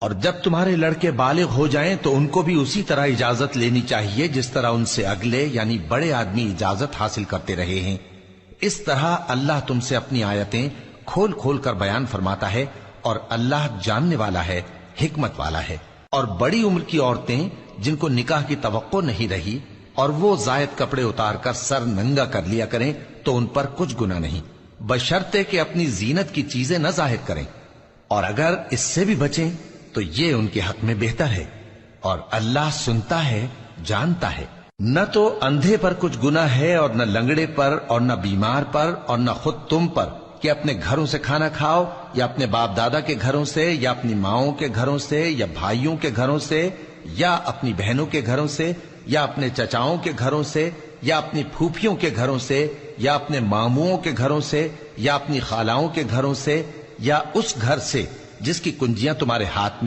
اور جب تمہارے لڑکے بالغ ہو جائیں تو ان کو بھی اسی طرح اجازت لینی چاہیے جس طرح ان سے اگلے یعنی بڑے آدمی اجازت حاصل کرتے رہے ہیں۔ اس طرح اللہ تم سے اپنی آیتیں کھول کھول کر بیان فرماتا ہے، اور اللہ جاننے والا ہے، حکمت والا ہے۔ اور بڑی عمر کی عورتیں جن کو نکاح کی توقع نہیں رہی اور وہ زائد کپڑے اتار کر سر ننگا کر لیا کریں تو ان پر کچھ گناہ نہیں، بشرطے کہ اپنی زینت کی چیزیں نہ ظاہر کریں، اور اگر اس سے بھی بچیں تو یہ ان کے حق میں بہتر ہے، اور اللہ سنتا ہے، جانتا ہے۔ نہ تو اندھے پر کچھ گناہ ہے اور نہ لنگڑے پر اور نہ بیمار پر اور نہ خود تم پر کہ اپنے گھروں سے کھانا کھاؤ، یا اپنے باپ دادا کے گھروں سے، یا اپنی ماؤں کے گھروں سے، یا بھائیوں کے گھروں سے، یا اپنی بہنوں کے گھروں سے، یا اپنے چچاؤں کے گھروں سے، یا اپنی پھوپھیوں کے گھروں سے، یا اپنے ماموں کے گھروں سے، یا اپنی خالاؤں کے گھروں سے، یا اس گھر سے جس کی کنجیاں تمہارے ہاتھ میں